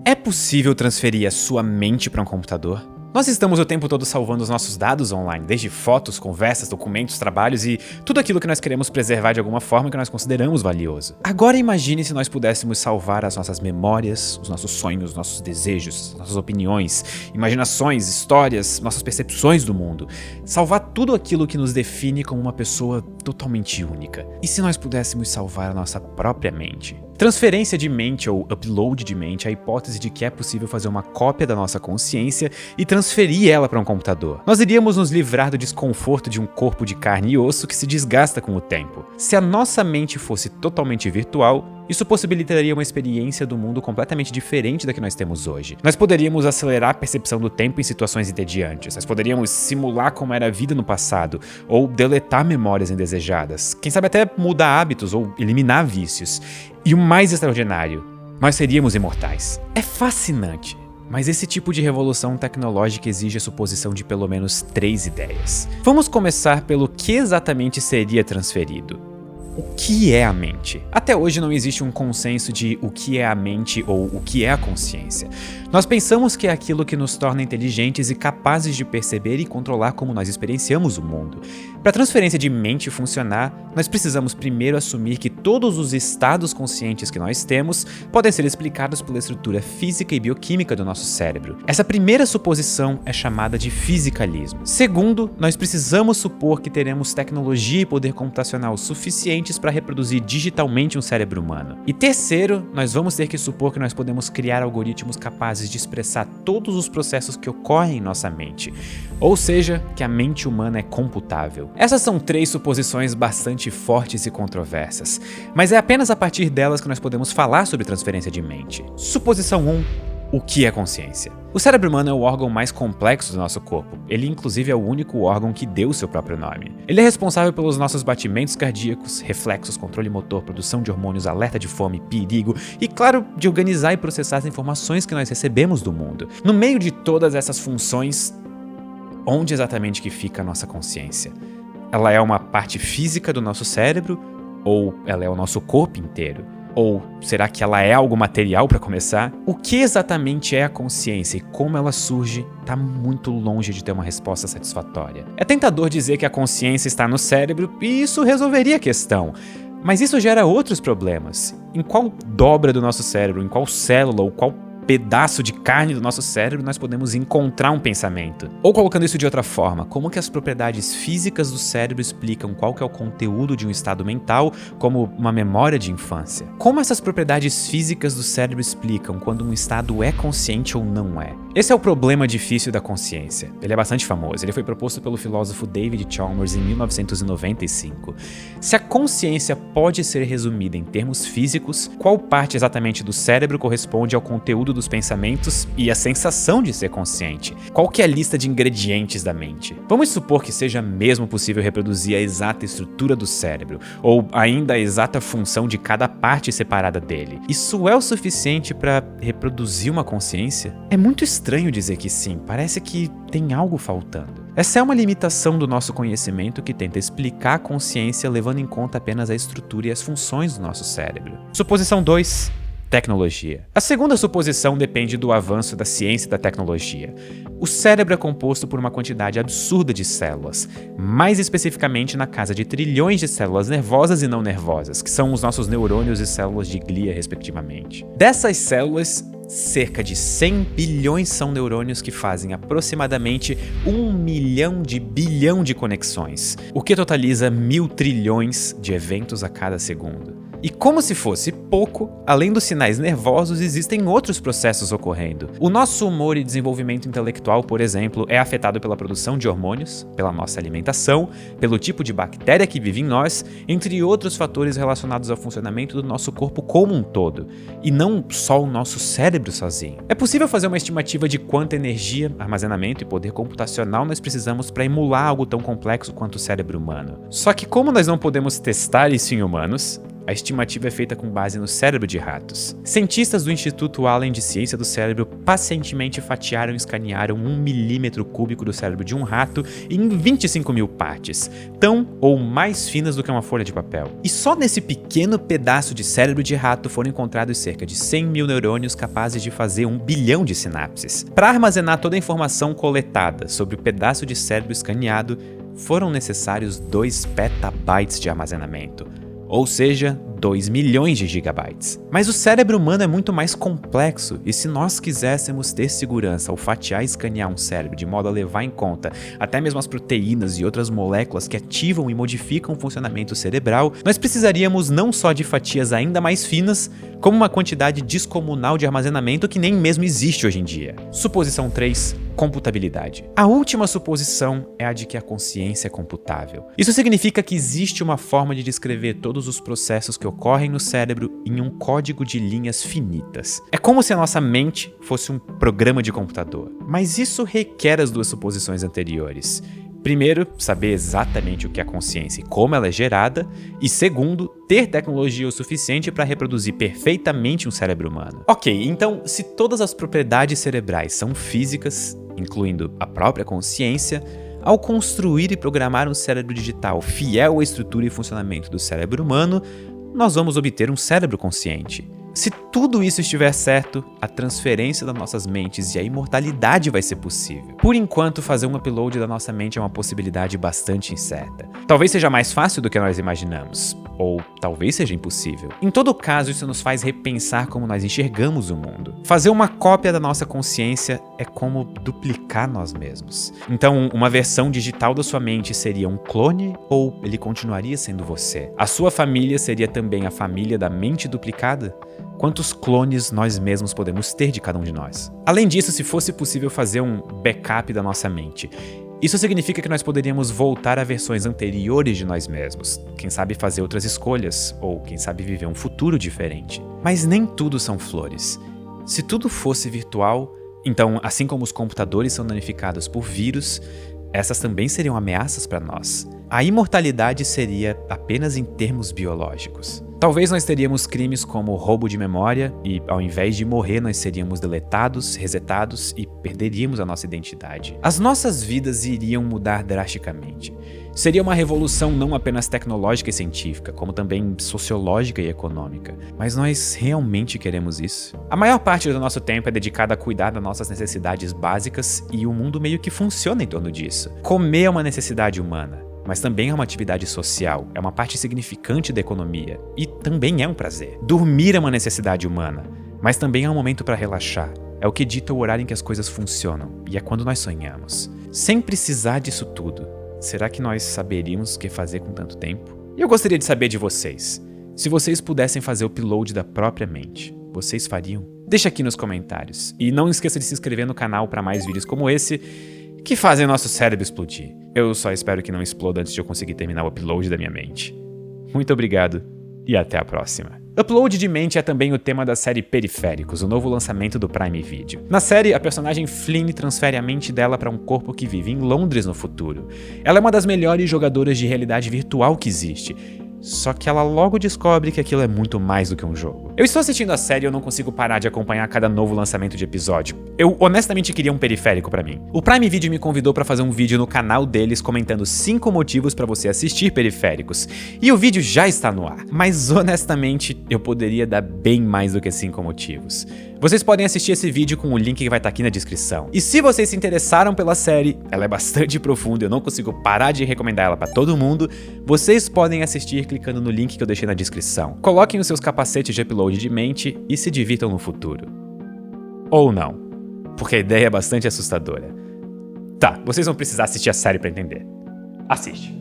É possível transferir a sua mente para um computador? Nós estamos o tempo todo salvando os nossos dados online, desde fotos, conversas, documentos, trabalhos e tudo aquilo que nós queremos preservar de alguma forma que nós consideramos valioso. Agora imagine se nós pudéssemos salvar as nossas memórias, os nossos sonhos, nossos desejos, nossas opiniões, imaginações, histórias, nossas percepções do mundo. Salvar tudo aquilo que nos define como uma pessoa totalmente única. E se nós pudéssemos salvar a nossa própria mente? Transferência de mente ou upload de mente é a hipótese de que é possível fazer uma cópia da nossa consciência e transferir ela para um computador. Nós iríamos nos livrar do desconforto de um corpo de carne e osso que se desgasta com o tempo. Se a nossa mente fosse totalmente virtual, isso possibilitaria uma experiência do mundo completamente diferente da que nós temos hoje. Nós poderíamos acelerar a percepção do tempo em situações entediantes, nós poderíamos simular como era a vida no passado, ou deletar memórias indesejadas, quem sabe até mudar hábitos ou eliminar vícios. E o mais extraordinário, nós seríamos imortais. É fascinante, mas esse tipo de revolução tecnológica exige a suposição de pelo menos 3 ideias. Vamos começar pelo que exatamente seria transferido. O que é a mente? Até hoje não existe um consenso de o que é a mente ou o que é a consciência. Nós pensamos que é aquilo que nos torna inteligentes e capazes de perceber e controlar como nós experienciamos o mundo. Para a transferência de mente funcionar, nós precisamos primeiro assumir que todos os estados conscientes que nós temos podem ser explicados pela estrutura física e bioquímica do nosso cérebro. Essa primeira suposição é chamada de fisicalismo. Segundo, nós precisamos supor que teremos tecnologia e poder computacional suficientes para reproduzir digitalmente um cérebro humano. E terceiro, nós vamos ter que supor que nós podemos criar algoritmos capazes de expressar todos os processos que ocorrem em nossa mente, ou seja, que a mente humana é computável. Essas são 3 suposições bastante fortes e controversas, mas é apenas a partir delas que nós podemos falar sobre transferência de mente. Suposição 1. O que é consciência? O cérebro humano é o órgão mais complexo do nosso corpo. Ele, inclusive, é o único órgão que deu o seu próprio nome. Ele é responsável pelos nossos batimentos cardíacos, reflexos, controle motor, produção de hormônios, alerta de fome, perigo e, claro, de organizar e processar as informações que nós recebemos do mundo. No meio de todas essas funções, onde exatamente que fica a nossa consciência? Ela é uma parte física do nosso cérebro ou ela é o nosso corpo inteiro? Ou será que ela é algo material para começar? O que exatamente é a consciência e como ela surge está muito longe de ter uma resposta satisfatória. É tentador dizer que a consciência está no cérebro e isso resolveria a questão. Mas isso gera outros problemas. Em qual dobra do nosso cérebro, em qual célula ou qual pedaço de carne do nosso cérebro nós podemos encontrar um pensamento? Ou colocando isso de outra forma, como que as propriedades físicas do cérebro explicam qual que é o conteúdo de um estado mental, como uma memória de infância? Como essas propriedades físicas do cérebro explicam quando um estado é consciente ou não é? Esse é o problema difícil da consciência. Ele é bastante famoso, ele foi proposto pelo filósofo David Chalmers em 1995. Se a consciência pode ser resumida em termos físicos, qual parte exatamente do cérebro corresponde ao conteúdo dos pensamentos e a sensação de ser consciente? Qual que é a lista de ingredientes da mente? Vamos supor que seja mesmo possível reproduzir a exata estrutura do cérebro, ou ainda a exata função de cada parte separada dele. Isso é o suficiente para reproduzir uma consciência? É muito estranho dizer que sim, parece que tem algo faltando. Essa é uma limitação do nosso conhecimento que tenta explicar a consciência levando em conta apenas a estrutura e as funções do nosso cérebro. Suposição 2. Tecnologia. A segunda suposição depende do avanço da ciência e da tecnologia. O cérebro é composto por uma quantidade absurda de células, mais especificamente na casa de trilhões de células nervosas e não nervosas, que são os nossos neurônios e células de glia, respectivamente. Dessas células, cerca de 100 bilhões são neurônios que fazem aproximadamente 1 milhão de bilhão de conexões, o que totaliza 1000 trilhões de eventos a cada segundo. E como se fosse pouco, além dos sinais nervosos, existem outros processos ocorrendo. O nosso humor e desenvolvimento intelectual, por exemplo, é afetado pela produção de hormônios, pela nossa alimentação, pelo tipo de bactéria que vive em nós, entre outros fatores relacionados ao funcionamento do nosso corpo como um todo, e não só o nosso cérebro sozinho. É possível fazer uma estimativa de quanta energia, armazenamento e poder computacional nós precisamos para emular algo tão complexo quanto o cérebro humano. Só que como nós não podemos testar isso em humanos, a estimativa é feita com base no cérebro de ratos. Cientistas do Instituto Allen de Ciência do Cérebro pacientemente fatiaram e escanearam 1 milímetro cúbico do cérebro de um rato em 25 mil partes, tão ou mais finas do que uma folha de papel. E só nesse pequeno pedaço de cérebro de rato foram encontrados cerca de 100 mil neurônios capazes de fazer 1 bilhão de sinapses. Para armazenar toda a informação coletada sobre o pedaço de cérebro escaneado, foram necessários 2 petabytes de armazenamento, ou seja, 2 milhões de gigabytes. Mas o cérebro humano é muito mais complexo, e se nós quiséssemos ter segurança ao fatiar e escanear um cérebro de modo a levar em conta até mesmo as proteínas e outras moléculas que ativam e modificam o funcionamento cerebral, nós precisaríamos não só de fatias ainda mais finas, como uma quantidade descomunal de armazenamento que nem mesmo existe hoje em dia. Suposição 3. Computabilidade. A última suposição é a de que a consciência é computável. Isso significa que existe uma forma de descrever todos os processos que ocorrem no cérebro em um código de linhas finitas. É como se a nossa mente fosse um programa de computador. Mas isso requer as 2 suposições anteriores. Primeiro, saber exatamente o que é a consciência e como ela é gerada, e segundo, ter tecnologia o suficiente para reproduzir perfeitamente um cérebro humano. Ok, então, se todas as propriedades cerebrais são físicas, incluindo a própria consciência, ao construir e programar um cérebro digital fiel à estrutura e funcionamento do cérebro humano, nós vamos obter um cérebro consciente. Se tudo isso estiver certo, a transferência das nossas mentes e a imortalidade vai ser possível. Por enquanto, fazer um upload da nossa mente é uma possibilidade bastante incerta. Talvez seja mais fácil do que nós imaginamos, ou talvez seja impossível. Em todo caso, isso nos faz repensar como nós enxergamos o mundo. Fazer uma cópia da nossa consciência é como duplicar nós mesmos. Então, uma versão digital da sua mente seria um clone ou ele continuaria sendo você? A sua família seria também a família da mente duplicada? Quantos clones nós mesmos podemos ter de cada um de nós? Além disso, se fosse possível fazer um backup da nossa mente, isso significa que nós poderíamos voltar a versões anteriores de nós mesmos, quem sabe fazer outras escolhas, ou quem sabe viver um futuro diferente. Mas nem tudo são flores. Se tudo fosse virtual, então, assim como os computadores são danificados por vírus, essas também seriam ameaças para nós. A imortalidade seria apenas em termos biológicos. Talvez nós teríamos crimes como roubo de memória e, ao invés de morrer, nós seríamos deletados, resetados e perderíamos a nossa identidade. As nossas vidas iriam mudar drasticamente. Seria uma revolução não apenas tecnológica e científica, como também sociológica e econômica. Mas nós realmente queremos isso? A maior parte do nosso tempo é dedicada a cuidar das nossas necessidades básicas e o mundo meio que funciona em torno disso. Comer é uma necessidade humana, mas também é uma atividade social, é uma parte significante da economia e também é um prazer. Dormir é uma necessidade humana, mas também é um momento para relaxar. É o que dita o horário em que as coisas funcionam e é quando nós sonhamos. Sem precisar disso tudo, será que nós saberíamos o que fazer com tanto tempo? E eu gostaria de saber de vocês. Se vocês pudessem fazer o upload da própria mente, vocês fariam? Deixa aqui nos comentários. E não esqueça de se inscrever no canal para mais vídeos como esse, que fazem nosso cérebro explodir. Eu só espero que não exploda antes de eu conseguir terminar o upload da minha mente. Muito obrigado e até a próxima. Upload de mente é também o tema da série Periféricos, o novo lançamento do Prime Video. Na série, a personagem Flynn transfere a mente dela para um corpo que vive em Londres no futuro. Ela é uma das melhores jogadoras de realidade virtual que existe. Só que ela logo descobre que aquilo é muito mais do que um jogo. Eu estou assistindo a série e eu não consigo parar de acompanhar cada novo lançamento de episódio. Eu honestamente queria um periférico pra mim. O Prime Video me convidou pra fazer um vídeo no canal deles comentando 5 motivos pra você assistir Periféricos. E o vídeo já está no ar. Mas honestamente, eu poderia dar bem mais do que 5 motivos. Vocês podem assistir esse vídeo com o link que vai estar aqui na descrição. E se vocês se interessaram pela série, ela é bastante profunda, eu não consigo parar de recomendar ela pra todo mundo, vocês podem assistir clicando no link que eu deixei na descrição. Coloquem os seus capacetes de upload de mente e se divirtam no futuro. Ou não, porque a ideia é bastante assustadora. Tá, vocês vão precisar assistir a série pra entender. Assiste.